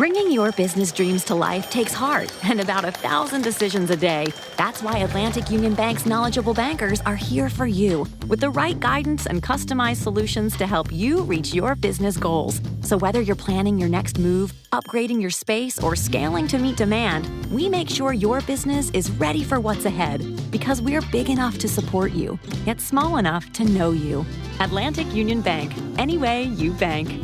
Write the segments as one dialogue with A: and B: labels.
A: Bringing your business dreams to life takes heart and about 1,000 decisions a day. That's why Atlantic Union Bank's knowledgeable bankers are here for you with the right guidance and customized solutions to help you reach your business goals. So whether you're planning your next move, upgrading your space, or scaling to meet demand, we make sure your business is ready for what's ahead because we're big enough to support you, yet small enough to know you. Atlantic Union Bank. Any way you bank.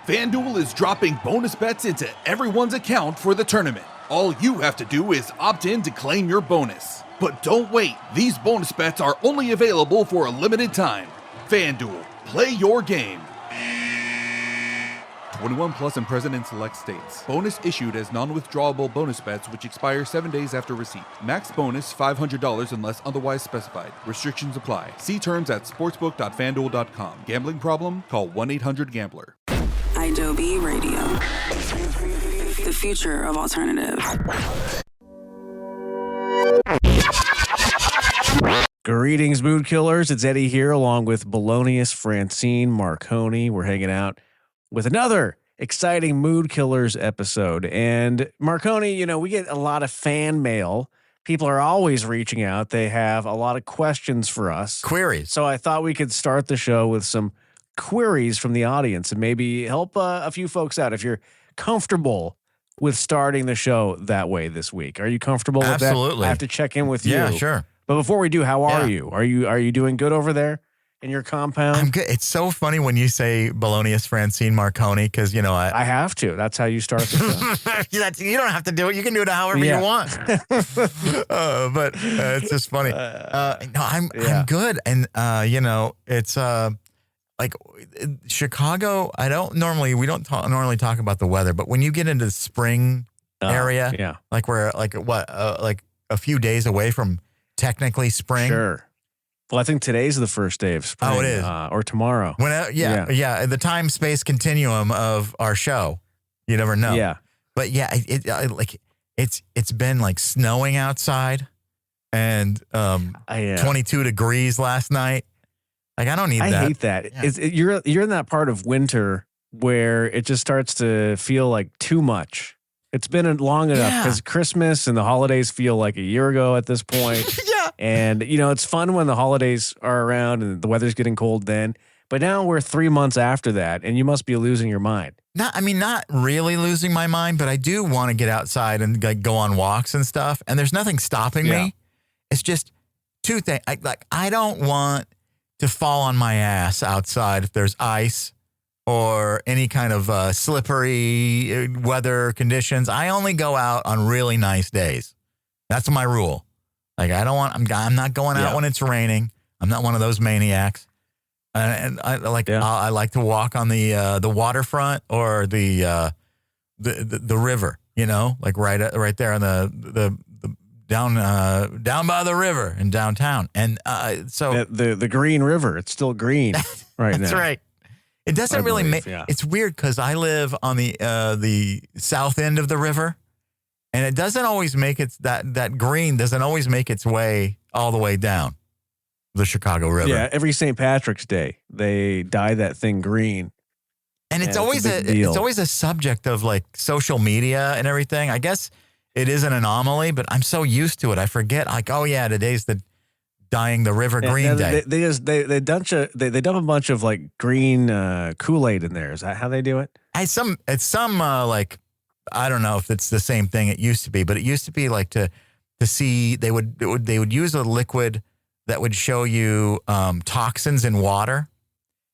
B: FanDuel is dropping bonus bets into everyone's account for the tournament. All you have to do is opt in to claim your bonus. But don't wait, these bonus bets are only available for a limited time. FanDuel, play your game. 21 plus and present in select states. Bonus issued as non-withdrawable bonus bets which expire 7 days after receipt. Max bonus $500 unless otherwise specified. Restrictions apply. See terms at sportsbook.fanduel.com. Gambling problem? Call 1-800-GAMBLER.
C: Adobe Radio. The future of alternative.
D: Greetings, mood killers. It's Eddie here along with Belonius, Francine, Marconi. We're hanging out with another exciting Mood Killers episode. And Marconi, you know, we get a lot of fan mail. People are always reaching out. They have a lot of questions for us.
E: Queries.
D: So I thought we could start the show with some queries from the audience and maybe help a few folks out if you're comfortable with starting the show that way this week. Are you comfortable with that?
E: Absolutely.
D: I have to check in with you.
E: Yeah, sure.
D: But before we do, how are you? Are you doing good over there in your compound?
E: I'm good. It's so funny when you say Belonius, Francine, Marconi, because, you know, I
D: have to. That's how you start the show.
E: You don't have to do it. You can do it however you want. But it's just funny. No, I'm good. And, you know, it's like Chicago, we don't normally talk about the weather, but when you get into the spring area, like we're like a few days away from technically spring.
D: Sure. Well, I think today's the first day of spring.
E: Oh, it is.
D: Or tomorrow.
E: The time-space continuum of our show. You never know.
D: Yeah.
E: But yeah, it's been like snowing outside and 22 degrees last night. Like, I don't need that.
D: I hate that.
E: Yeah.
D: You're in that part of winter where it just starts to feel like too much. It's been long enough because Christmas and the holidays feel like a year ago at this point.
E: Yeah.
D: And, you know, it's fun when the holidays are around and the weather's getting cold then. But now we're 3 months after that, and you must be losing your mind.
E: Not really losing my mind, but I do want to get outside and like go on walks and stuff. And there's nothing stopping me. It's just two things. I don't want to fall on my ass outside if there's ice or any kind of slippery weather conditions. I only go out on really nice days. That's my rule. Like, I'm not going out when it's raining. I'm not one of those maniacs. And I like to walk on the waterfront or the river, you know, like right there on the down by the river in downtown. And so
D: the Green River, it's still green right now.
E: That's right. It doesn't really make it's weird because I live on the south end of the river, and it doesn't always make that green doesn't always make its way all the way down the Chicago River.
D: Yeah, every St. Patrick's Day they dye that thing green.
E: And it's always a subject of like social media and everything. I guess it is an anomaly, but I'm so used to it. I forget, like, oh yeah, today's the dyeing the river green day.
D: They dump a bunch of like green Kool-Aid in there. Is that how they do it?
E: It's some like, I don't know if it's the same thing it used to be, but it used to be like to see they would use a liquid that would show you toxins in water.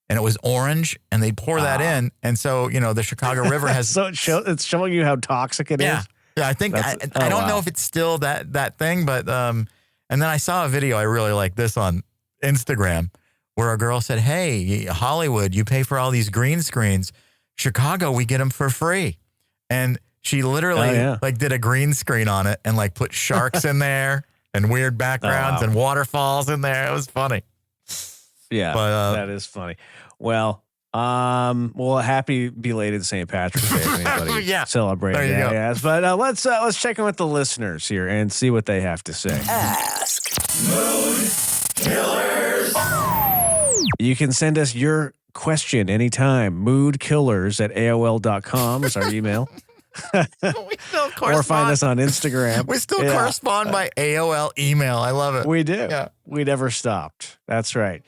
E: And it was orange, and they'd pour that in. And so, you know, the Chicago River has...
D: So it's showing you how toxic it is?
E: Yeah, I think... I don't know if it's still that thing, but... and then I saw a video, I really like this on Instagram, where a girl said, hey, Hollywood, you pay for all these green screens. Chicago, we get them for free. And she literally did a green screen on it and like put sharks in there and weird backgrounds and waterfalls in there. It was funny.
D: Yeah, but, that is funny. Well, happy belated St. Patrick's Day if anybody celebrating that. Yes, but let's check in with the listeners here and see what they have to say.
C: Ask
F: Mood Killers.
D: You can send us your question anytime. Moodkillers@AOL.com is our email.
E: We still correspond.
D: Or find us on Instagram.
E: We still correspond by AOL email. I love it.
D: We do.
E: Yeah.
D: We never stopped. That's right.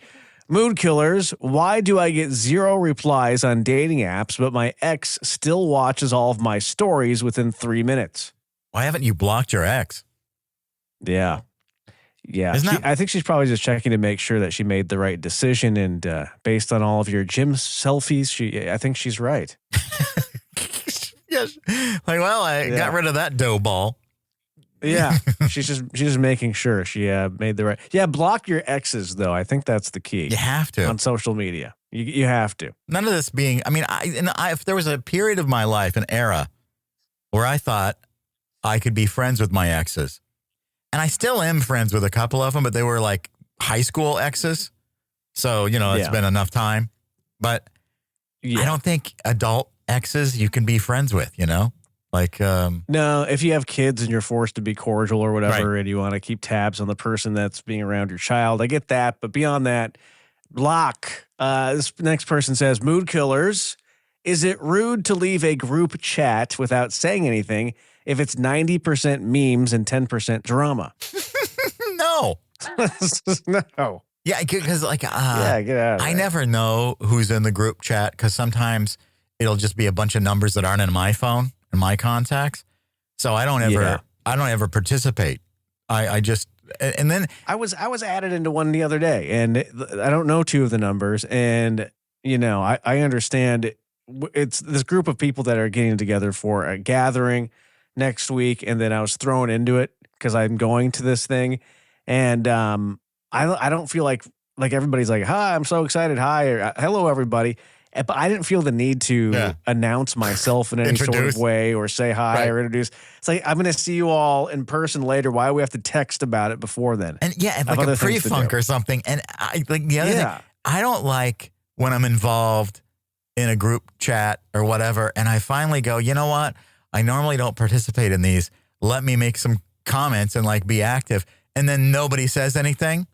D: Mood Killers, why do I get 0 replies on dating apps, but my ex still watches all of my stories within 3 minutes?
E: Why haven't you blocked your ex?
D: Yeah. Yeah.
E: Isn't that-
D: I think she's probably just checking to make sure that she made the right decision. And based on all of your gym selfies, I think she's right.
E: Yes. Like, well, I got rid of that dough ball.
D: Yeah. she's just making sure she made the right. Yeah. Block your exes, though. I think that's the key.
E: You have to.
D: On social media. You have to.
E: None of this being, I mean, if there was a period of my life, an era, where I thought I could be friends with my exes, and I still am friends with a couple of them, but they were like high school exes. So, it's been enough time. But I don't think adult exes you can be friends with, Like,
D: no, if you have kids and you're forced to be cordial or whatever,
E: Right.
D: and you want to keep tabs on the person that's being around your child, I get that. But beyond that, block. This next person says, Mood Killers, is it rude to leave a group chat without saying anything if it's 90% memes and 10% drama?
E: no.
D: No.
E: Yeah, because like,
D: Get out of there.
E: I never know who's in the group chat because sometimes it'll just be a bunch of numbers that aren't in my phone, in my contacts. So I don't ever participate. I just, and then
D: I was added into one the other day, and I don't know 2 of the numbers, and I understand it's this group of people that are getting together for a gathering next week, and then I was thrown into it because I'm going to this thing, and I don't feel like everybody's like, hi, I'm so excited, hi, or hello everybody. But I didn't feel the need to announce myself in any sort of way or say hi or introduce. It's like, I'm going to see you all in person later. Why do we have to text about it before then?
E: And like a pre-funk or something. And the other thing, I don't like when I'm involved in a group chat or whatever, and I finally go, you know what? I normally don't participate in these. Let me make some comments and like be active. And then nobody says anything.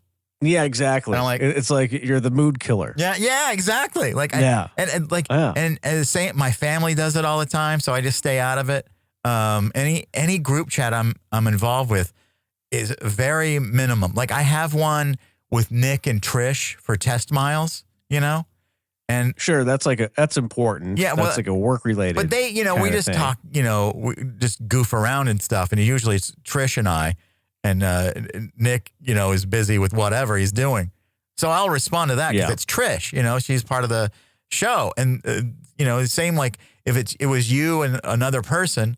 D: Yeah, exactly. It's like you're the mood killer.
E: Yeah, exactly. Like, and saying my family does it all the time, so I just stay out of it. Any group chat I'm involved with is very minimum. Like I have one with Nick and Trish for test miles, and
D: sure, that's important.
E: Yeah,
D: that's like a work related.
E: But they, we just thing. Talk, we just goof around and stuff, and usually it's Trish and I. And Nick, is busy with whatever he's doing. So I'll respond to that because it's Trish, she's part of the show. And, same like if it was you and another person,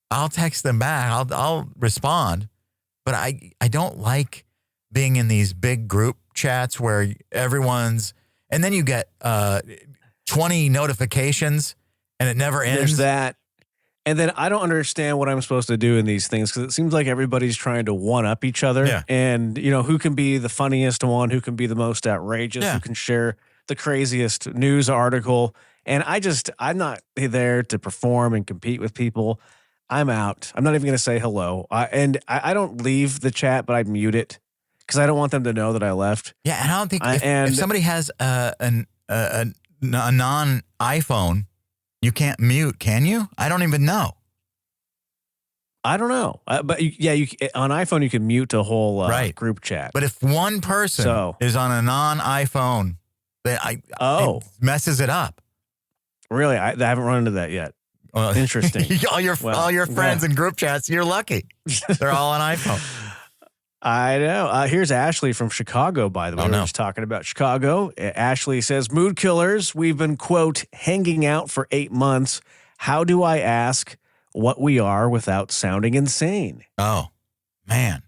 E: I'll text them back. I'll respond. But I don't like being in these big group chats where everyone's, and then you get 20 notifications and it never ends.
D: There's that. And then I don't understand what I'm supposed to do in these things because it seems like everybody's trying to one up each other.
E: Yeah.
D: And, who can be the funniest one, who can be the most outrageous, who can share the craziest news article. And I'm not there to perform and compete with people. I'm out. I'm not even going to say hello. I don't leave the chat, but I mute it because I don't want them to know that I left.
E: Yeah. And I don't think if somebody has a non-iPhone, you can't mute, can you? I don't even know.
D: I don't know. But you on iPhone, you can mute a whole group chat.
E: But if one person is on a non-iPhone, it messes it up.
D: Really? I haven't run into that yet. Interesting.
E: all your friends in group chats, you're lucky. They're all on iPhone.
D: I know. Here's Ashley from Chicago, by the way. We're just talking about Chicago. Ashley says, Mood Killers, we've been, quote, hanging out for 8 months. How do I ask what we are without sounding insane?
E: Oh, man.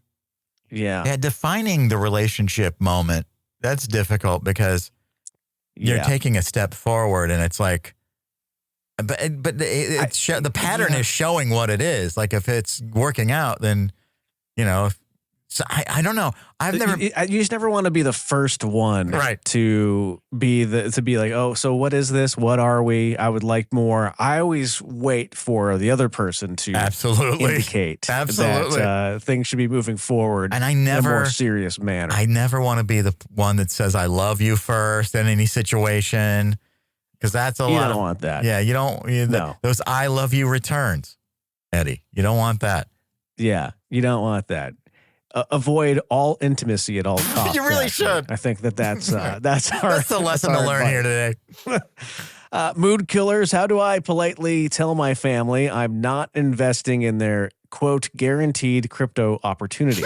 D: Yeah.
E: Defining the relationship moment, that's difficult because you're taking a step forward and it's like, but the pattern is showing what it is. Like if it's working out, then, So I don't know. I've never.
D: You just never want to be the first one,
E: Right.
D: To be like, oh, so what is this? What are we? I would like more. I always wait for the other person to
E: Absolutely
D: indicate
E: that
D: things should be moving forward,
E: and
D: in a more serious manner.
E: I never want to be the one that says I love you first in any situation, because that's a lot.
D: You don't want that.
E: Yeah, you don't.
D: No.
E: Those I love you returns, Eddie. You don't want that.
D: Yeah, you don't want that. Avoid all intimacy at all costs.
E: You really should.
D: I think that's our
E: That's the lesson to learn here today.
D: Mood killers. How do I politely tell my family I'm not investing in their quote guaranteed crypto opportunity?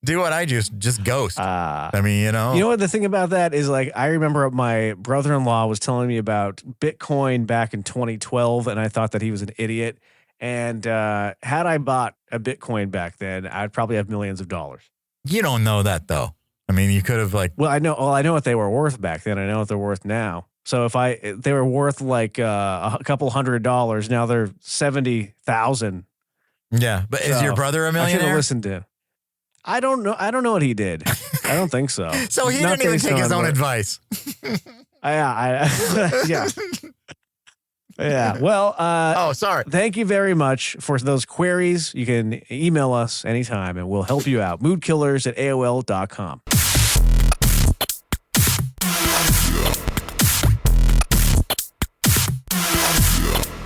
E: Do what I just ghost. I mean,
D: You know what the thing about that is, like, I remember my brother-in-law was telling me about Bitcoin back in 2012, and I thought that he was an idiot. And had I bought a Bitcoin back then, I'd probably have millions of dollars.
E: You don't know that though. I mean, you could have
D: I know what they were worth back then. I know what they're worth now. So if they were worth like a couple $100, now they're 70,000.
E: Yeah, but is your brother a
D: I should have
E: millionaire?
D: listened to. I don't know. I don't know what he did. I don't think so.
E: So he
D: Not
E: didn't even
D: based
E: take his
D: on
E: own
D: what-
E: advice.
D: Yeah. Yeah. Well,
E: Oh, sorry.
D: thank you very much for those queries. You can email us anytime and we'll help you out. Moodkillers@AOL.com.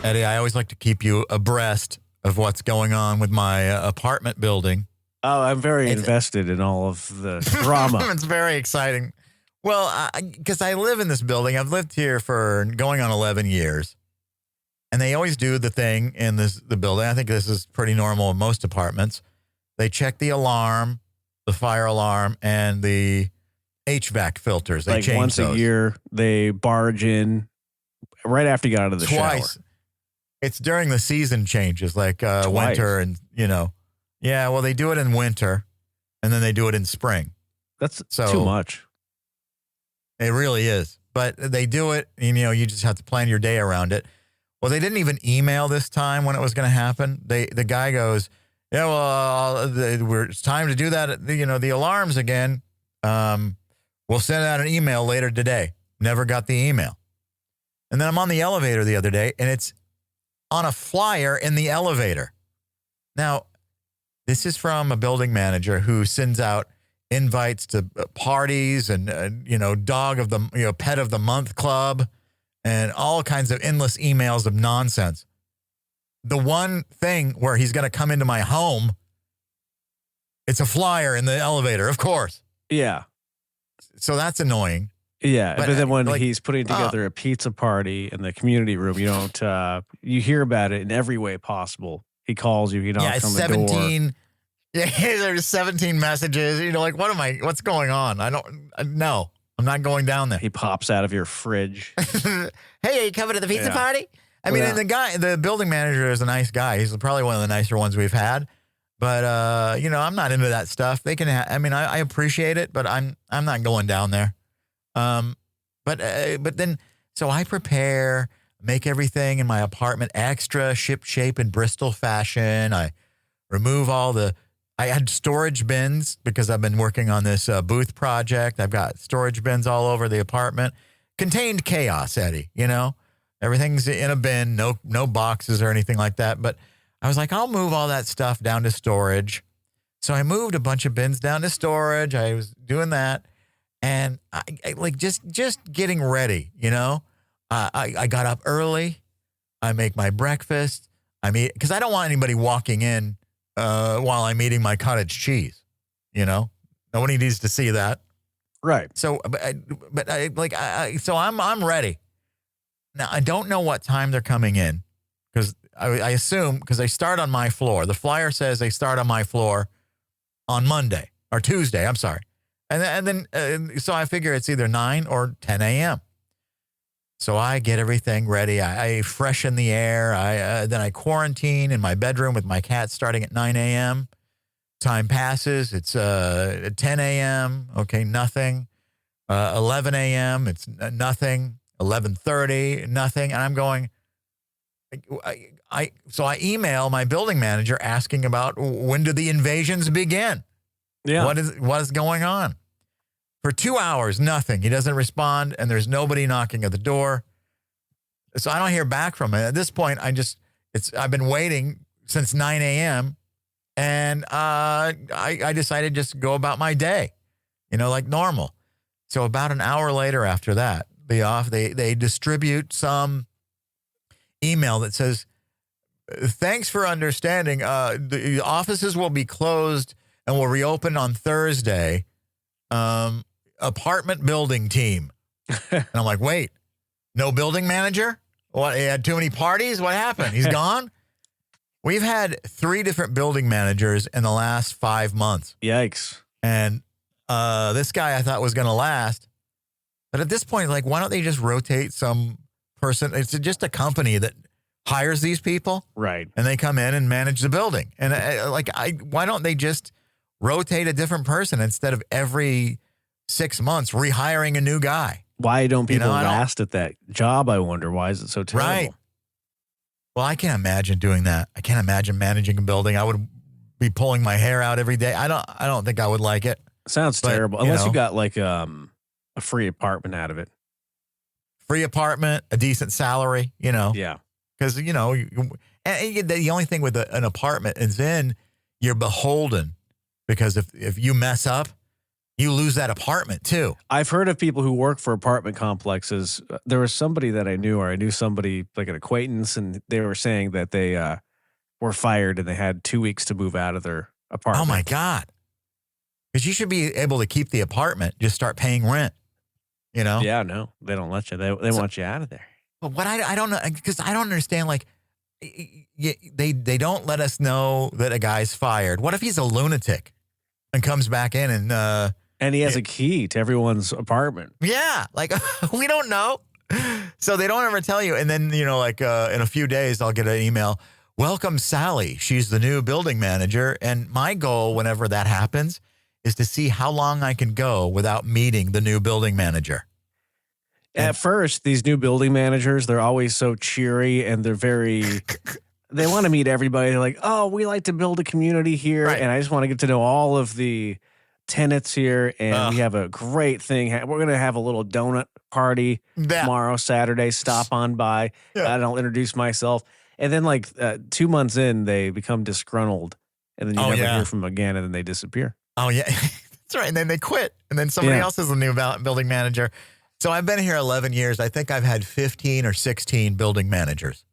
E: Eddie, I always like to keep you abreast of what's going on with my apartment building.
D: Oh, I'm very invested in all of the drama.
E: It's very exciting. Well, because I live in this building. I've lived here for going on 11 years. And they always do the thing in the building. I think this is pretty normal in most apartments. They check the alarm, the fire alarm, and the HVAC filters. They
D: Like
E: change
D: once
E: those.
D: a year, they barge in right after you got out of the
E: Twice.
D: shower.
E: It's during the season changes, like winter and, Yeah, well, they do it in winter, and then they do it in spring.
D: That's
E: So-
D: too much.
E: It really is. But they do it, and, you just have to plan your day around it. Well, they didn't even email this time when it was going to happen. The guy goes, yeah, well, it's time to do that. The alarms again. We'll send out an email later today. Never got the email. And then I'm on the elevator the other day, and it's on a flyer in the elevator. Now, this is from a building manager who sends out invites to parties and, dog of the, pet of the month club and all kinds of endless emails of nonsense. The one thing where he's going to come into my home, it's a flyer in the elevator, of course.
D: Yeah.
E: So that's annoying.
D: Yeah.
E: But,
D: But then when
E: like,
D: he's putting together a pizza party in the community room, you don't, you hear about it in every way possible. He calls you, he knocks
E: Yeah,
D: on the
E: 17.
D: door.
E: Yeah, there's 17 messages. What's going on? No, I'm not going down there.
D: He pops out of your fridge.
E: Hey, are you coming to the pizza
D: Yeah.
E: party? I mean,
D: Yeah.
E: and the building manager is a nice guy. He's probably one of the nicer ones we've had. But I'm not into that stuff. They can. I appreciate it, but I'm not going down there. But then, so I prepare, make everything in my apartment extra ship shape in Bristol fashion. I remove I had storage bins because I've been working on this booth project. I've got storage bins all over the apartment. Contained chaos, Eddie, Everything's in a bin, no boxes or anything like that. But I was like, I'll move all that stuff down to storage. So I moved a bunch of bins down to storage. I was doing that. And I like just getting ready, I got up early. I make my breakfast. Because I don't want anybody walking in while I'm eating my cottage cheese, Nobody needs to see that.
D: Right.
E: So, so I'm ready. Now, I don't know what time they're coming in because I assume because they start on my floor. The flyer says they start on my floor on Monday or Tuesday. I'm sorry. And then so I figure it's either 9 or 10 a.m. So I get everything ready. I freshen the air. Then I quarantine in my bedroom with my cat starting at 9 a.m. Time passes. It's 10 a.m. Okay, nothing. 11 a.m. It's nothing. 11:30, nothing. And I'm going, So I email my building manager asking about when do the invasions begin?
D: Yeah.
E: What is going on? For 2 hours, nothing. He doesn't respond, and there's nobody knocking at the door. So I don't hear back from him. At this point, I've been waiting since 9 a.m. and I decided just to go about my day, like normal. So about an hour later after that, they distribute some email that says, "Thanks for understanding. The offices will be closed and will reopen on Thursday. Apartment building team." And I'm like, wait, no building manager? What? He had too many parties? What happened? He's gone? We've had 3 different building managers in the last 5 months.
D: Yikes.
E: And this guy I thought was going to last. But at this point, like, why don't they just rotate some person? It's just a company that hires these people.
D: Right.
E: And they come in and manage the building. And why don't they just rotate a different person instead of every 6 months rehiring a new guy?
D: Why don't people last at that job, I wonder? Why is it so terrible?
E: Right. Well, I can't imagine doing that. I can't imagine managing a building. I would be pulling my hair out every day. I don't think I would like it.
D: Sounds terrible. Unless you got like a free apartment out of it.
E: Free apartment, a decent salary,
D: Yeah.
E: Because, the only thing with an apartment is then you're beholden. Because if you mess up, you lose that apartment too.
D: I've heard of people who work for apartment complexes. There was somebody that I knew somebody like an acquaintance, and they were saying that they were fired and they had 2 weeks to move out of their apartment.
E: Oh my God. Because you should be able to keep the apartment, just start paying rent,
D: Yeah, no, they don't let you. They want you out of there.
E: But what I don't know, because I don't understand, like, they don't let us know that a guy's fired. What if he's a lunatic and comes back in and
D: he has a key to everyone's apartment?
E: Yeah, like, we don't know. So they don't ever tell you. And then, in a few days, I'll get an email. Welcome, Sally. She's the new building manager. And my goal whenever that happens is to see how long I can go without meeting the new building manager.
D: At first, these new building managers, they're always so cheery and they're they want to meet everybody. They're like, oh, we like to build a community here.
E: Right.
D: And I just want to get to know all of the tenants here. And we have a great thing. We're going to have a little donut party tomorrow, Saturday. Stop on by.
E: Yeah.
D: And I'll introduce myself. And then 2 months in, they become disgruntled. And then you never hear from them again. And then they disappear.
E: Oh, yeah. That's right. And then they quit. And then somebody else is the new building manager. So I've been here 11 years. I think I've had 15 or 16 building managers.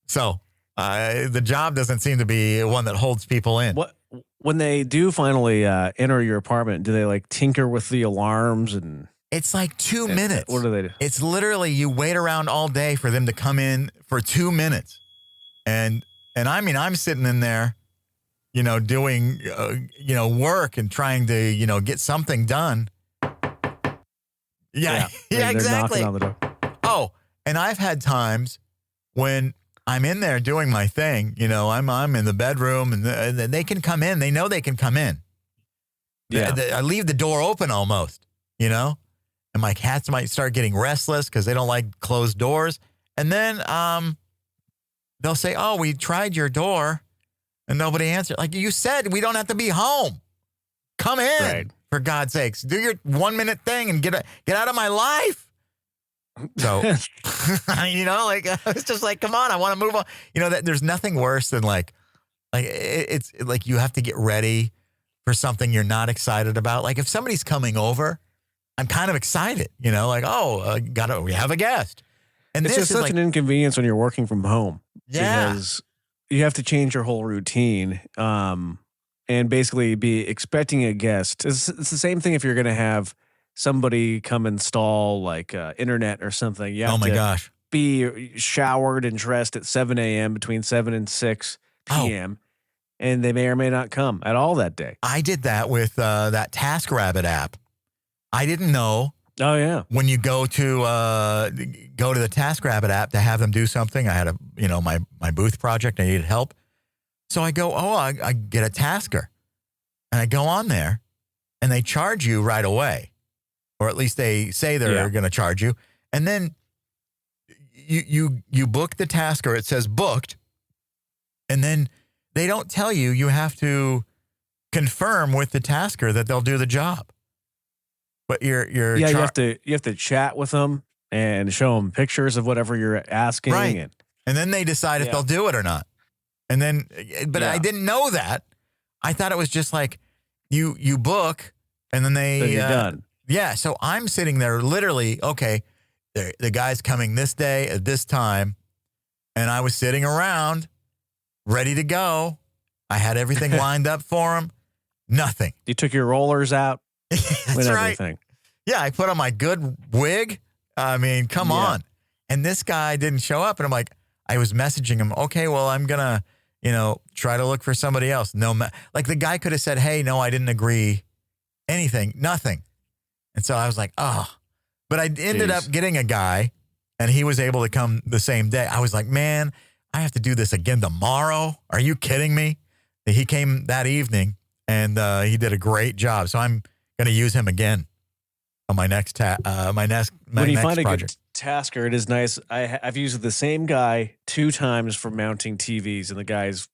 E: So the job doesn't seem to be one that holds people in.
D: When they do finally enter your apartment, do they like tinker with the alarms? And
E: it's like 2 minutes.
D: What do they do?
E: It's literally you wait around all day for them to come in for 2 minutes. And I mean, I'm sitting in there, doing, work and trying to, get something done. Yeah, exactly.
D: Knocking on the door.
E: Oh, and I've had times when I'm in there doing my thing, I'm in the bedroom and they can come in. They know they can come in.
D: Yeah.
E: I leave the door open almost, and my cats might start getting restless because they don't like closed doors. And then they'll say, oh, we tried your door and nobody answered. Like you said, we don't have to be home. Come in.
D: Right. For
E: God's sakes, do your 1 minute thing and get out of my life. So, it's just like, come on, I want to move on. There's nothing worse than it's like you have to get ready for something you're not excited about. Like if somebody's coming over, I'm kind of excited, we have a guest. And
D: it's
E: this
D: just
E: is
D: such an inconvenience when you're working from home.
E: Yeah.
D: Because you have to change your whole routine. And basically be expecting a guest. It's the same thing if you're going to have somebody come install internet or something. You have
E: gosh.
D: Be showered and dressed at 7 a.m. between 7 and 6 p.m. And they may or may not come at all that day.
E: I did that with that TaskRabbit app. I didn't know.
D: Oh, yeah.
E: When you go to the TaskRabbit app to have them do something, I had my booth project. I needed help. So I go, I get a tasker. And I go on there, and they charge you right away. Or at least they say they're going to charge you. And then you book the task, or it says booked, and then they don't tell you you have to confirm with the tasker that they'll do the job. But you
D: have to chat with them and show them pictures of whatever you're asking,
E: right? And then they decide if they'll do it or not. And then, but I didn't know that. I thought it was just like you book, and then
D: then you're done.
E: Yeah, so I'm sitting there literally. Okay, the guy's coming this day at this time, and I was sitting around, ready to go. I had everything lined up for him. Nothing.
D: You took your rollers out.
E: That's right.
D: Everything.
E: Yeah, I put on my good wig. I mean, come on. And this guy didn't show up, and I'm like, I was messaging him. Okay, well, I'm gonna, try to look for somebody else. No, like the guy could have said, "Hey, no, I didn't agree." Anything, nothing. And so I was like, oh. But I ended up getting a guy, and he was able to come the same day. I was like, man, I have to do this again tomorrow. Are you kidding me? He came that evening, and he did a great job. So I'm going to use him again on my next
D: when you find a good tasker, it is nice. I've used the same guy 2 times for mounting TVs, and the guy's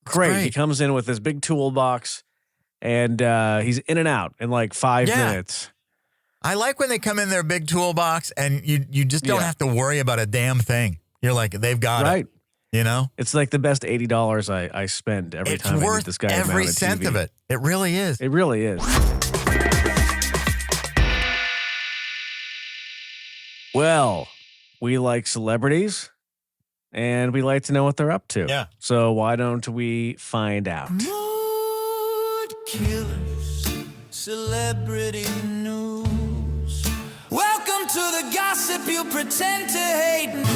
D: great. He comes in with this big toolbox, and he's in and out in like 5 minutes.
E: I like when they come in their big toolbox, and you just don't have to worry about a damn thing. You're like, they've got it.
D: It's like the best $80 I spend every time I meet this guy.
E: It's worth every cent of it. It really is.
D: It really is. Well, we like celebrities, and we like to know what they're up to.
E: Yeah.
D: So why don't we find out?
F: Mood killers, celebrity news. Welcome to the gossip you pretend to hate. Mood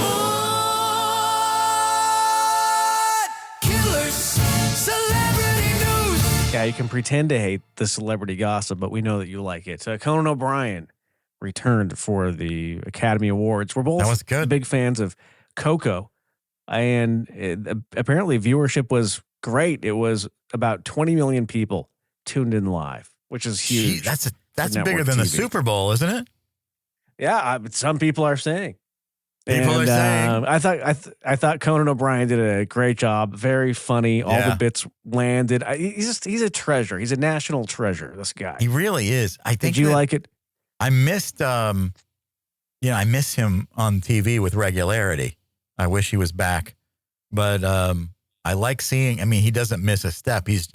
F: killers, celebrity news.
D: Yeah, you can pretend to hate the celebrity gossip, but we know that you like it. Conan O'Brien returned for the Academy Awards. We're both big fans of Coco, and apparently viewership was great. It was about 20 million people tuned in live, which is huge.
E: Gee, that's bigger than the Super Bowl, isn't it?
D: Yeah, some people are saying.
E: People are saying.
D: I thought Conan O'Brien did a great job. Very funny. All the bits landed. He's a treasure. He's a national treasure. This guy.
E: He really is. I think.
D: Did you like it?
E: I missed, I miss him on TV with regularity. I wish he was back, but I like seeing. He doesn't miss a step. He's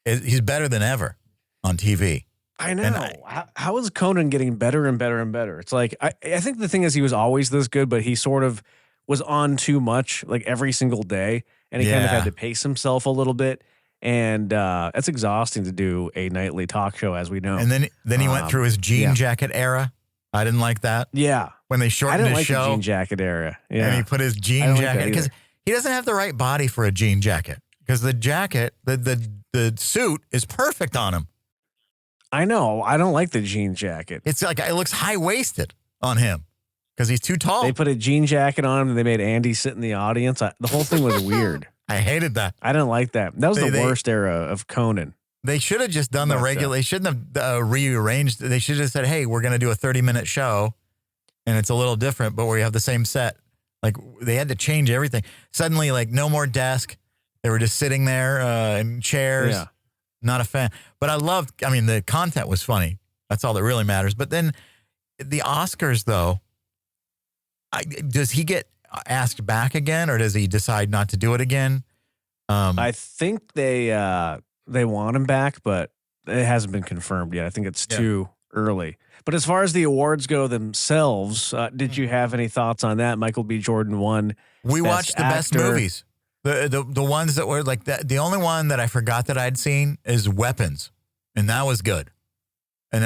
E: better than ever on TV.
D: I know. How is Conan getting better and better and better? It's like I think the thing is he was always this good, but he sort of was on too much, like every single day, and he kind of had to pace himself a little bit. And it's exhausting to do a nightly talk show, as we know.
E: And then he went through his jean jacket era. I didn't like that.
D: Yeah.
E: When they shortened his show.
D: I didn't like the jean jacket era. Yeah.
E: And he put his jean jacket, because he doesn't have the right body for a jean jacket. Because the jacket, the suit is perfect on him.
D: I know. I don't like the jean jacket.
E: It's like, it looks high-waisted on him because he's too tall.
D: They put a jean jacket on him, and they made Andy sit in the audience. The whole thing was weird.
E: I hated that.
D: I didn't like that. That was the worst era of Conan.
E: They should have just done the regular. They shouldn't have rearranged. They should have said, hey, we're going to do a 30-minute show, and it's a little different, but we have the same set. Like, they had to change everything. Suddenly, like, no more desk. They were just sitting there in chairs.
D: Yeah.
E: Not a fan. But the content was funny. That's all that really matters. But then the Oscars, though, does he get asked back again, or does he decide not to do it again?
D: I think they want him back, but it hasn't been confirmed yet. I think it's too early. But as far as the awards go themselves, did you have any thoughts on that? Michael B. Jordan won.
E: We watched the best movies. The ones that were like that. The only one that I forgot that I'd seen is Weapons, and that was good. And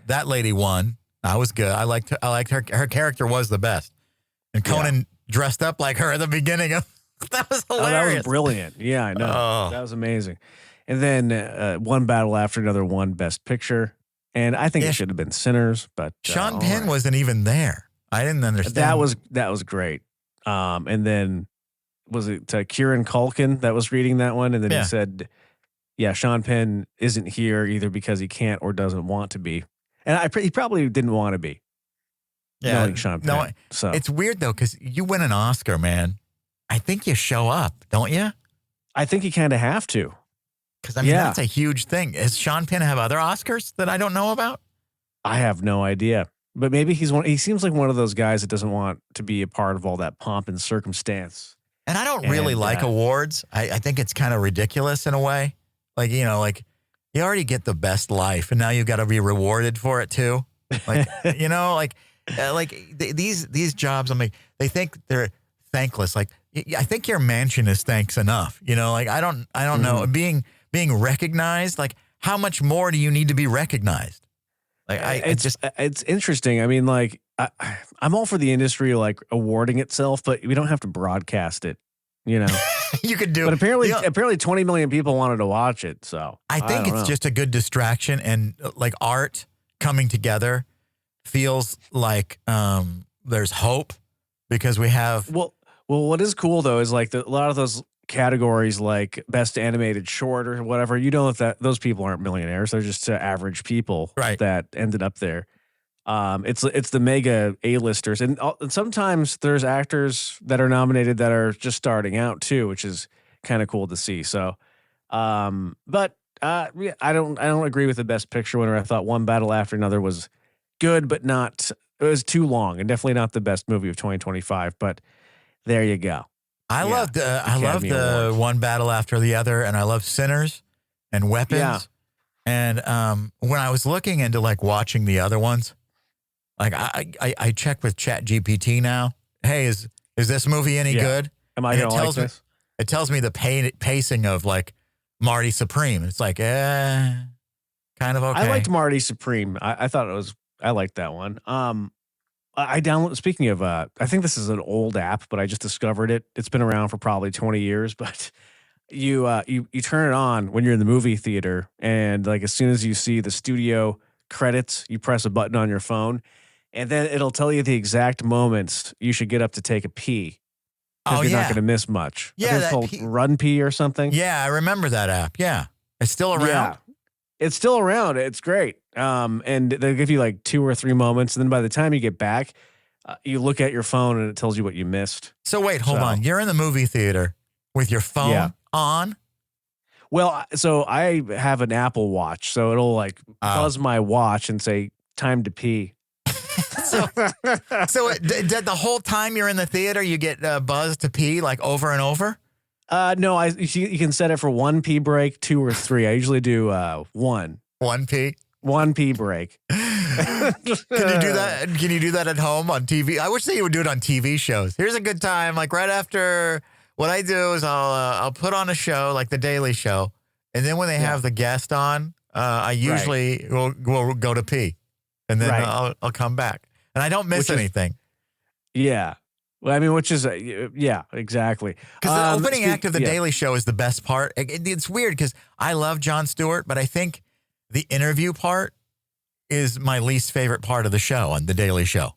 E: that lady won. That was good. I liked her. Her character was the best. And Conan dressed up like her at the beginning of that was hilarious.
D: That was brilliant. Yeah, I know.
E: Oh.
D: That was amazing. And then one battle after another won Best Picture. And I think it should have been Sinners, but
E: Sean Penn wasn't even there. I didn't understand.
D: That was great. And then was it Kieran Culkin that was reading that one? And then he said, Sean Penn isn't here either because he can't or doesn't want to be. And he probably didn't want to be. knowing Sean Penn. So
E: it's weird though, because you win an Oscar, man. I think you show up, don't you?
D: I think you kind of have to.
E: Because I mean, that's a huge thing. Does Sean Penn have other Oscars that I don't know about?
D: I have no idea. But maybe he seems like one of those guys that doesn't want to be a part of all that pomp and circumstance.
E: And I don't really like awards. I think it's kind of ridiculous in a way. Like, you know, like you already get the best life and now you've got to be rewarded for it too. Like, you know, these jobs, they think they're thankless. Like, I think your mansion is thanks enough. You know, like, I don't know. Being recognized, like, how much more do you need to be recognized? Like,
D: it's interesting. I mean, like, I'm all for the industry, like, awarding itself, but we don't have to broadcast it, you know?
E: You could do
D: it. But
E: it.
D: apparently 20 million people wanted to watch it, so.
E: I think it's just a good distraction, and, like, art coming together feels like there's hope because we have.
D: Well, what is cool though is like a lot of those categories, like best animated short or whatever. You know that those people aren't millionaires; they're just average people that ended up there. It's the mega A-listers, and sometimes there's actors that are nominated that are just starting out too, which is kind of cool to see. So, but I don't agree with the best picture winner. I thought One Battle After Another was good, but not. It was too long, and definitely not the best movie of 2025. But there you go.
E: I love the One Battle After the Other, and I love Sinners and Weapons.
D: Yeah.
E: And when I was looking into like watching the other ones, like I check with ChatGPT now. Hey, is this movie any good?
D: Am I going to like this?
E: It tells me the pacing of like Marty Supreme. It's like, kind of okay.
D: I liked Marty Supreme. I thought I liked that one. I download. Speaking of, I think this is an old app, but I just discovered it. It's been around for probably 20 years, but you turn it on when you're in the movie theater, and like as soon as you see the studio credits, you press a button on your phone, and then it'll tell you the exact moments you should get up to take a pee. Because you're not going to miss much.
E: Yeah,
D: it's called Run Pee or something.
E: Yeah, I remember that app. Yeah, it's still around.
D: Yeah. It's still around. It's great. And they'll give you like 2 or 3 moments. And then by the time you get back, you look at your phone and it tells you what you missed.
E: So wait, hold on. You're in the movie theater with your phone on?
D: Well, so I have an Apple Watch. So it'll like buzz my watch and say, time to pee.
E: So the whole time you're in the theater, you get buzzed to pee like over and over?
D: No, you can set it for 1 pee break, 2 or 3. I usually do 1.
E: 1 pee?
D: 1 pee break.
E: Can you do that? Can you do that at home on TV? I wish that you would do it on TV shows. Here's a good time. Like right after, what I do is I'll put on a show like The Daily Show, and then when they have the guest on, I usually will go to pee, and then I'll come back, and I don't miss anything.
D: Yeah. Well, I mean, which is, yeah, exactly.
E: Because the opening act of The Daily Show is the best part. It's weird because I love Jon Stewart, but I think the interview part is my least favorite part of the show on The Daily Show.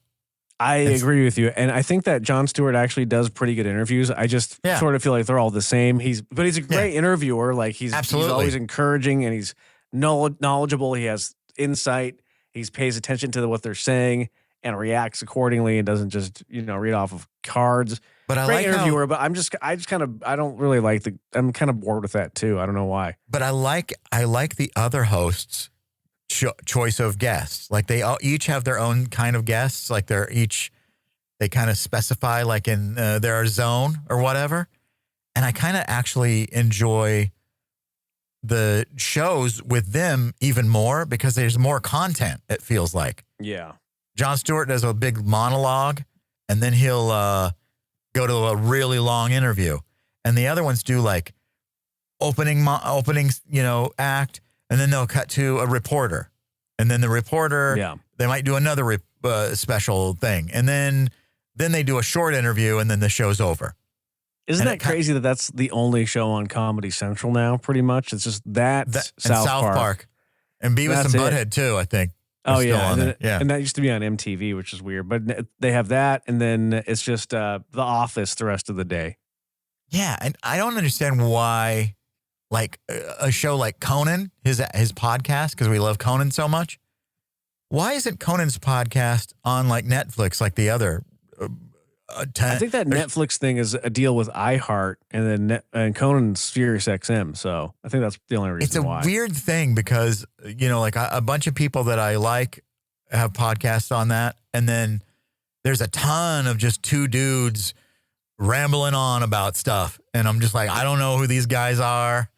D: I agree with you. And I think that Jon Stewart actually does pretty good interviews. I just sort of feel like they're all the same. But he's a great interviewer. Like he's always encouraging and he's knowledgeable. He has insight. He pays attention to what they're saying and reacts accordingly and doesn't just, read off of cards.
E: But I
D: great
E: like
D: interviewer, but I don't really like I'm kind of bored with that too. I don't know why.
E: But I like the other hosts' choice of guests. Like they all each have their own kind of guests. Like they kind of specify like in their zone or whatever. And I kind of actually enjoy the shows with them even more because there's more content, it feels like.
D: Yeah.
E: Jon Stewart does a big monologue, and then he'll go to a really long interview. And the other ones do like opening act, and then they'll cut to a reporter. And then the reporter, they might do another special thing. And then they do a short interview, and then the show's over.
D: Isn't that crazy that that's the only show on Comedy Central now, pretty much? It's just that
E: South Park. And Beavis and Butthead, too, I think.
D: Oh, yeah. And that used to be on MTV, which is weird. But they have that, and then it's just The Office the rest of the day.
E: Yeah, and I don't understand why, like, a show like Conan, his podcast, because we love Conan so much, why isn't Conan's podcast on like Netflix like the other?
D: I think that Netflix thing is a deal with iHeart and then and Conan's Sirius XM. So I think that's the only reason
E: it's a
D: why.
E: weird thing because, like a bunch of people that I like have podcasts on that. And then there's a ton of just two dudes rambling on about stuff. And I'm just like, I don't know who these guys are.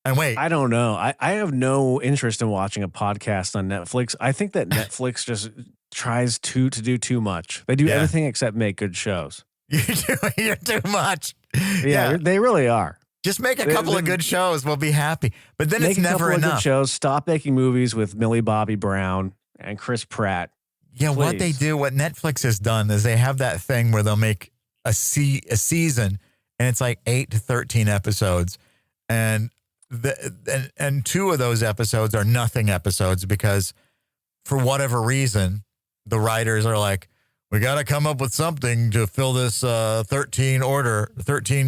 E: And wait.
D: I don't know. I have no interest in watching a podcast on Netflix. I think that Netflix just tries to do too much. They do everything except make good shows.
E: You're too much.
D: Yeah, they really are.
E: Just make a couple of good shows. We'll be happy. But then it's never enough.
D: Good shows. Stop making movies with Millie Bobby Brown and Chris Pratt.
E: Yeah,
D: Please.
E: what Netflix has done is they have that thing where they'll make a season and it's like 8 to 13 episodes. And and two of those episodes are nothing episodes because for whatever reason, the writers are like, we got to come up with something to fill this 13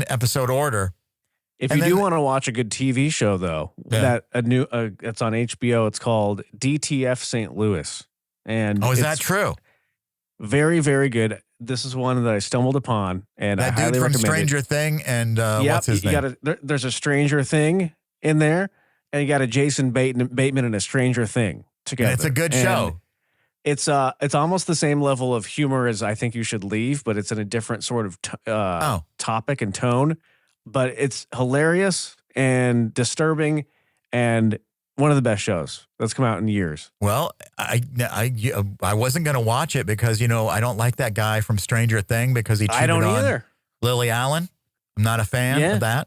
E: episode order.
D: If you do want to watch a good TV show, though, it's on HBO. It's called DTF St. Louis, and
E: is that true?
D: Very, very good. This is one that I stumbled upon, and
E: that
D: I highly
E: dude from
D: recommend
E: Stranger
D: it.
E: Thing and what's his name?
D: There's a Stranger Thing in there, and you got a Jason Bateman and a Stranger Thing together.
E: And it's a good show.
D: It's almost the same level of humor as I Think You Should Leave, but it's in a different sort of topic and tone. But it's hilarious and disturbing, and one of the best shows that's come out in years.
E: Well, I wasn't going to watch it because I don't like that guy from Stranger Thing because he cheated on Lily Allen. I'm not a fan of that.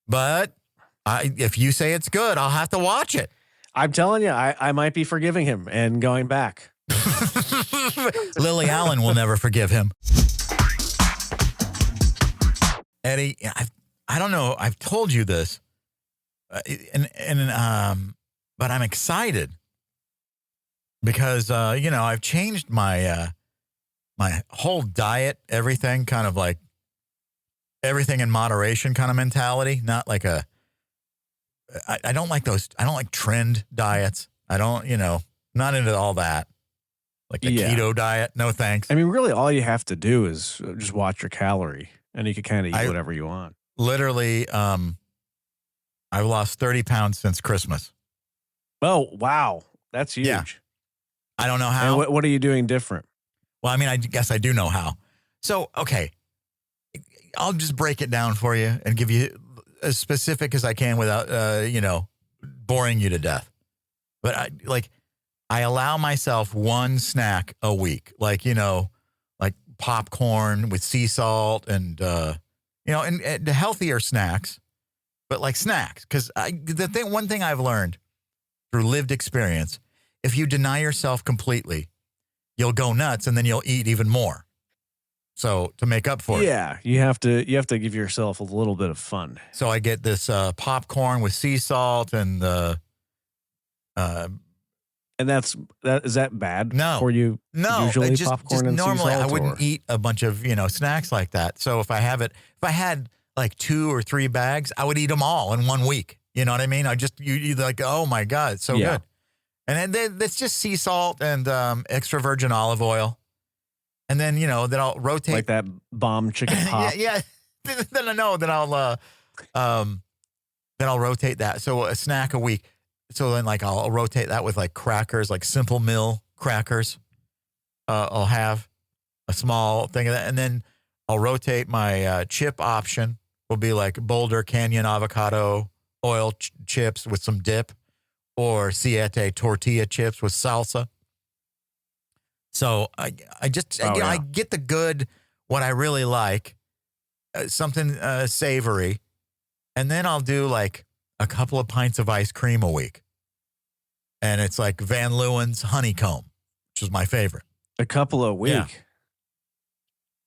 E: But if you say it's good, I'll have to watch it.
D: I'm telling you, I might be forgiving him and going back.
E: Lily Allen will never forgive him. Eddie, I don't know. I've told you this, but I'm excited because I've changed my my whole diet, everything kind of like everything in moderation kind of mentality. Not like I don't like those. I don't like trend diets. I don't, not into all that. Like the keto diet. No, thanks.
D: I mean, really all you have to do is just watch your calorie and you can kind of eat whatever you want.
E: Literally, I've lost 30 pounds since Christmas.
D: Oh, wow. That's huge.
E: Yeah. I don't know how.
D: And what are you doing different?
E: Well, I mean, I guess I do know how. So, okay, I'll just break it down for you and give you as specific as I can without, boring you to death. But I allow myself one snack a week, like popcorn with sea salt and, and the healthier snacks, but like snacks. Because one thing I've learned through lived experience, if you deny yourself completely, you'll go nuts and then you'll eat even more. So to make up for it.
D: Yeah, you have to give yourself a little bit of fun.
E: So I get this popcorn with sea salt and
D: and is that bad for you?
E: No,
D: usually
E: just
D: popcorn and
E: normally
D: sea salt,
E: I wouldn't eat a bunch of snacks like that. So if I had like 2 or 3 bags, I would eat them all in 1 week. You know what I mean? You like, oh my God, it's so good. And then it's just sea salt and extra virgin olive oil. And then, then I'll rotate.
D: Like that bomb chicken pop.
E: yeah. Then I know that I'll rotate that. So a snack a week. So then I'll rotate that with like crackers, like Simple Mill crackers. I'll have a small thing of that. And then I'll rotate my chip option will be like Boulder Canyon avocado oil chips with some dip or Siete tortilla chips with salsa. So I get the good, what I really like, something savory. And then I'll do like a couple of pints of ice cream a week. And it's like Van Leeuwen's honeycomb, which is my favorite.
D: A couple a week.
E: Yeah.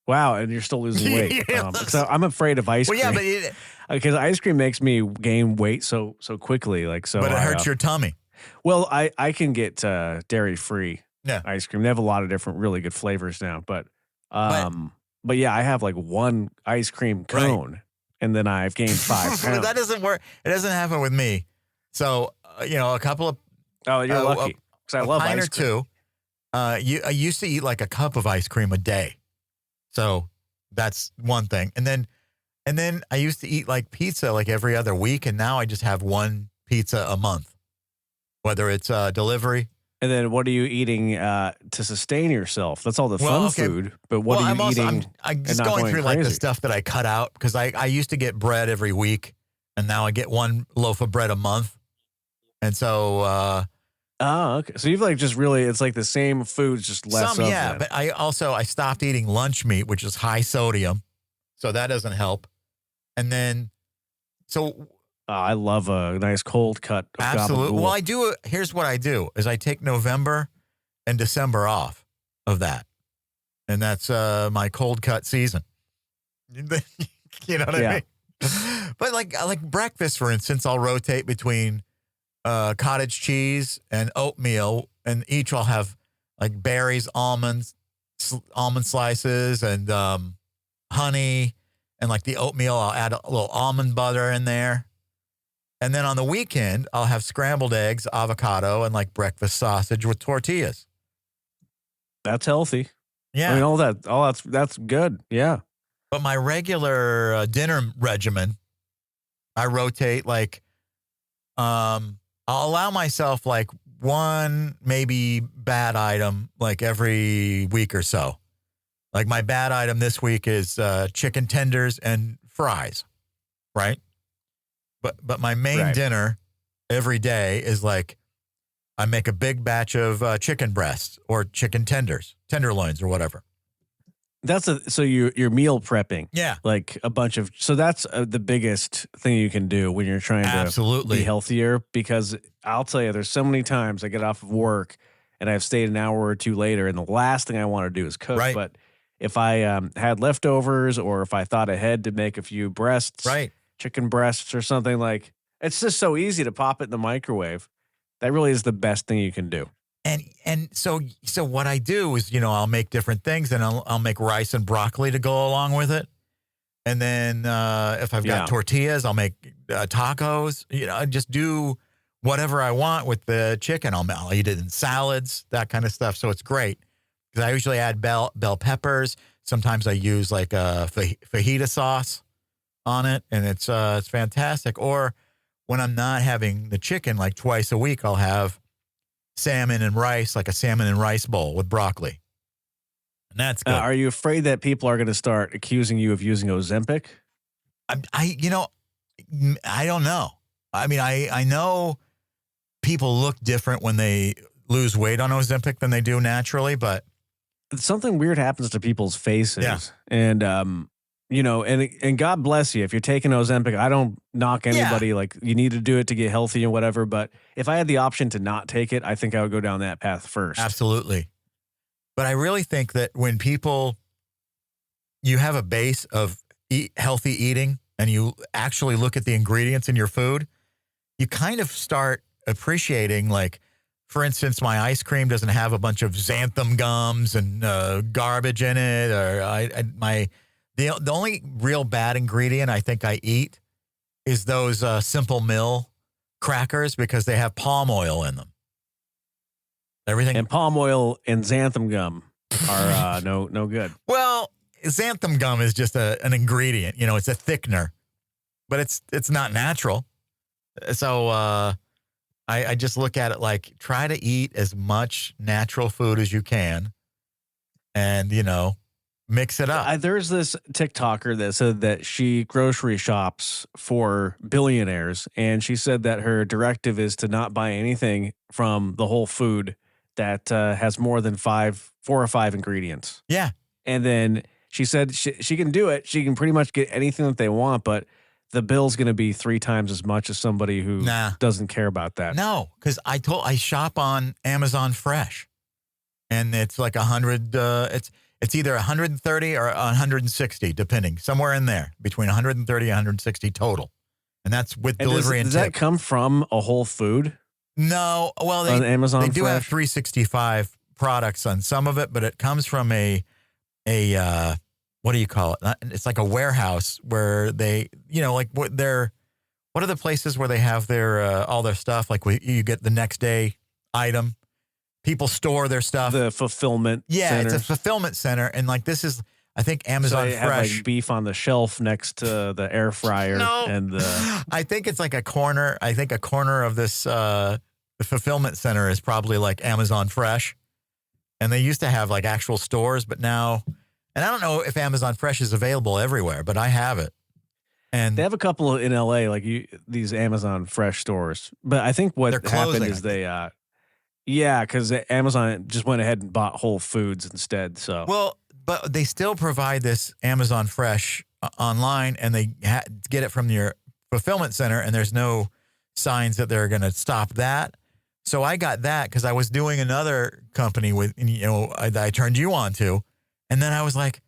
D: Wow, and you're still losing weight. So I'm afraid of ice cream.
E: Well, yeah, but
D: because ice cream makes me gain weight so quickly.
E: But it hurts your tummy.
D: Well, I can get dairy-free ice cream. They have a lot of different really good flavors now. But yeah, I have like one ice cream cone, and then I've gained 5 pounds.
E: That doesn't work. It doesn't happen with me. So, a couple of...
D: Oh, you're lucky. Because I love ice cream.
E: Or 2. I used to eat like a cup of ice cream a day. So that's one thing. And then I used to eat like pizza like every other week. And now I just have one pizza a month, whether it's delivery.
D: And then what are you eating to sustain yourself? That's all the fun food. But what are you eating?
E: I'm just going through like the stuff that I cut out because I used to get bread every week. And now I get one loaf of bread a month. And so,
D: okay. So you've like just really, it's like the same foods, just less of
E: yeah.
D: them.
E: But I stopped eating lunch meat, which is high sodium. So that doesn't help. And then,
D: I love a nice cold cut. Of
E: absolutely.
D: gabagool.
E: Well, here's what I do is I take November and December off of that. And that's my cold cut season. You know what I mean? But like breakfast, for instance, I'll rotate between cottage cheese and oatmeal, and each I'll have like berries, almond slices, and honey, and like the oatmeal, I'll add a little almond butter in there. And then on the weekend, I'll have scrambled eggs, avocado, and like breakfast sausage with tortillas.
D: That's healthy.
E: Yeah.
D: I mean, that's good. Yeah.
E: But my regular dinner regimen, I rotate like, I'll allow myself like one maybe bad item like every week or so. Like my bad item this week is chicken tenders and fries, right? But my main dinner every day is like I make a big batch of chicken breasts or chicken tenderloins or whatever.
D: So you're meal prepping.
E: Yeah.
D: Like a bunch of, so that's the biggest thing you can do when you're trying to be healthier, because I'll tell you, there's so many times I get off of work and I've stayed an hour or two later and the last thing I want to do is cook.
E: Right.
D: But if I had leftovers or if I thought ahead to make a few breasts, chicken breasts or something, like it's just so easy to pop it in the microwave. That really is the best thing you can do.
E: And so what I do is, I'll make different things, and I'll make rice and broccoli to go along with it. And then if I've got tortillas, I'll make tacos. I just do whatever I want with the chicken. I'll eat it in salads, that kind of stuff. So it's great because I usually add bell peppers. Sometimes I use like a fajita sauce on it, and it's fantastic. Or when I'm not having the chicken, like twice a week, I'll have salmon and rice, like a salmon and rice bowl with broccoli. And that's good.
D: Are you afraid that people are going to start accusing you of using Ozempic?
E: I don't know. I mean, I know people look different when they lose weight on Ozempic than they do naturally, but
D: something weird happens to people's faces.
E: Yeah.
D: And, and God bless you. If you're taking Ozempic, I don't knock anybody. Like, you need to do it to get healthy and whatever. But if I had the option to not take it, I think I would go down that path first.
E: Absolutely. But I really think that when you have a base of healthy eating and you actually look at the ingredients in your food, you kind of start appreciating, like, for instance, my ice cream doesn't have a bunch of xanthan gums and garbage in it, or the only real bad ingredient I think I eat is those Simple Mill crackers because they have palm oil in them. Everything
D: and palm oil and xanthan gum are no good.
E: Well, xanthan gum is just an ingredient. It's a thickener, but it's not natural. So I just look at it like try to eat as much natural food as you can, and mix it up.
D: There's this TikToker that said that she grocery shops for billionaires, and she said that her directive is to not buy anything from the Whole Food that has more than 4 or 5 ingredients.
E: Yeah.
D: And then she said she can do it. She can pretty much get anything that they want, but the bill's going to be 3 times as much as somebody who doesn't care about that.
E: No, because I shop on Amazon Fresh, and it's like 100. It's either 130 or 160, depending, somewhere in there, between 130 and 160 total. And that's with delivery and
D: does
E: tip.
D: that come from a Whole Food?
E: No. Well,
D: on Amazon
E: they do
D: Fresh?
E: have 365 products on some of it, but it comes from a what do you call it? It's like a warehouse where they, like what are the places where they have their all their stuff? Like you get the next day item. people store their stuff.
D: The fulfillment
E: Yeah,
D: center.
E: it's a fulfillment center. And like this is, I think Amazon
D: so they have
E: Fresh.
D: like beef on the shelf next to the air fryer.
E: No.
D: And the
E: I think it's like a corner. I think a corner of this the fulfillment center is probably like Amazon Fresh. And they used to have like actual stores, but now, and I don't know if Amazon Fresh is available everywhere, but I have it. And
D: they have a couple in LA, like these Amazon Fresh stores. But I think what
E: They're closing,
D: happened is because Amazon just went ahead and bought Whole Foods instead. So
E: well, but they still provide this Amazon Fresh online, and they get it from your fulfillment center, and there's no signs that they're going to stop that. So I got that because I was doing another company with, I turned you on to, and then I was like,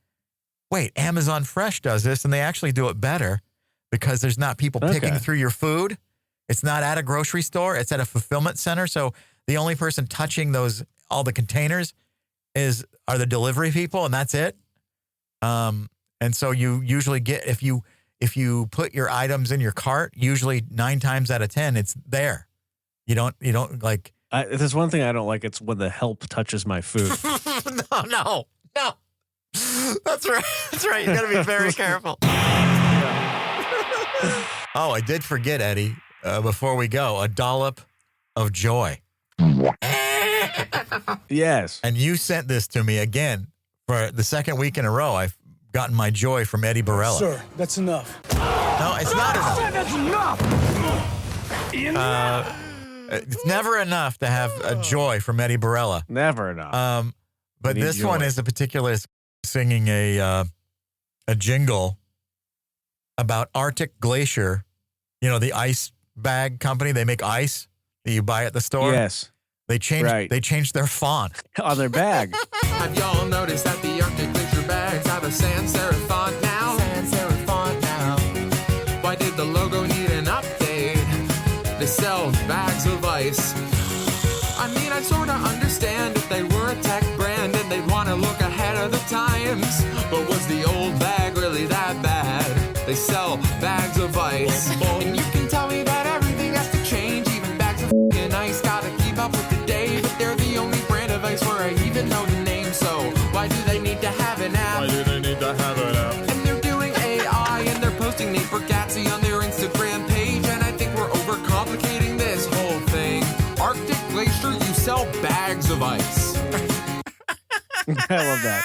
E: wait, Amazon Fresh does this, and they actually do it better because there's not people picking through your food. It's not at a grocery store. It's at a fulfillment center. So the only person touching all the containers are the delivery people, and that's it. And so you usually get, if you put your items in your cart, usually 9 times out of 10, it's there. You don't like.
D: There's one thing I don't like. It's when the help touches my food.
E: No. That's right. That's right. You got to be very careful. Oh, I did forget, Eddie, before we go, a dollop of joy.
D: Yes.
E: And you sent this to me again for the second week in a row. I've gotten my joy from Eddie Barella.
F: Sir, that's enough.
E: No, it's not enough.
F: That's enough.
E: It's never enough to have a joy from Eddie Barella.
D: Never enough.
E: But
D: Need
E: this
D: joy.
E: one is a particular singing a jingle about Arctic Glacier. You know, the ice bag company. They make ice that you buy at the store.
D: Yes.
E: They changed their font
D: on their bag.
G: Have y'all noticed that the Arctic Glacier bags have a sans serif font now? Sans serif font now. Why did the logo need an update? They sell bags of ice. I mean, I sorta understand if they were a tech brand and they'd want to look ahead of the times. But was the old bag really that bad? They sell bags of ice. And you can tell me that everything has to change. Even bags of f***ing ice gotta keep up with the day. But they're the only brand of ice where I even know the name. So why do they need to have an app? And they're doing AI and they're posting Nate Bargatze on their Instagram page. And I think we're overcomplicating this whole thing. Arctic Glacier, you sell bags of ice.
D: I love that.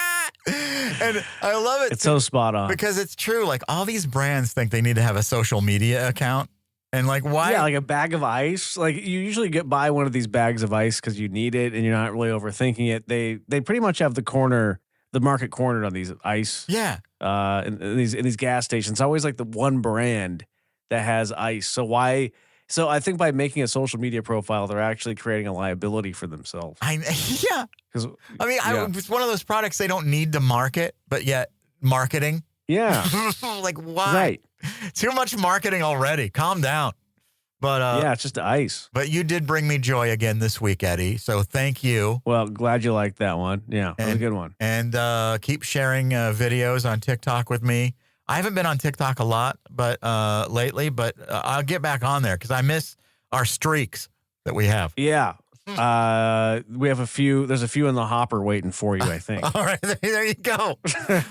E: And I love it.
D: It's so spot on.
E: Because it's true. Like, all these brands think they need to have a social media account. And like, why?
D: Yeah, like a bag of ice. Like, you usually buy one of these bags of ice because you need it and you're not really overthinking it. They pretty much have the market cornered on these ice.
E: Yeah.
D: In these gas stations. It's always like the one brand that has ice. So why? So I think by making a social media profile, they're actually creating a liability for themselves.
E: Yeah.
D: Yeah.
E: It's one of those products they don't need to market, but yet marketing.
D: Yeah.
E: Like, why?
D: Right.
E: Too much marketing already. Calm down. But
D: yeah, it's just ice.
E: But you did bring me joy again this week, Eddie. So thank you.
D: Well, glad you liked that one. Yeah, that was a good one.
E: And keep sharing videos on TikTok with me. I haven't been on TikTok a lot, but lately, but I'll get back on there because I miss our streaks that we have.
D: Yeah. We have a few. There's a few in the hopper waiting for you, I think.
E: All right, there you go.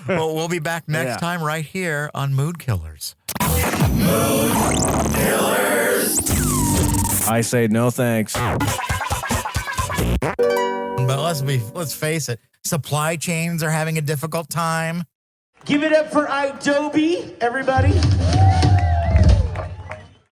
E: Well, we'll be back next time right here on Mood Killers.
F: Mood Killers.
D: I say no thanks.
E: But let's face it, supply chains are having a difficult time.
H: Give it up for Adobe, everybody.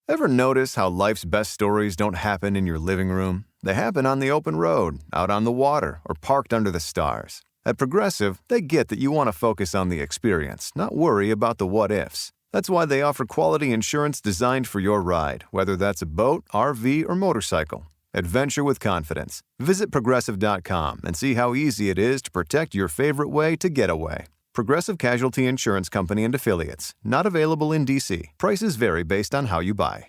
I: Ever notice how life's best stories don't happen in your living room? They happen on the open road, out on the water, or parked under the stars. At Progressive, they get that you want to focus on the experience, not worry about the what-ifs. That's why they offer quality insurance designed for your ride, whether that's a boat, RV, or motorcycle. Adventure with confidence. Visit Progressive.com and see how easy it is to protect your favorite way to get away. Progressive Casualty Insurance Company and Affiliates. Not available in D.C. Prices vary based on how you buy.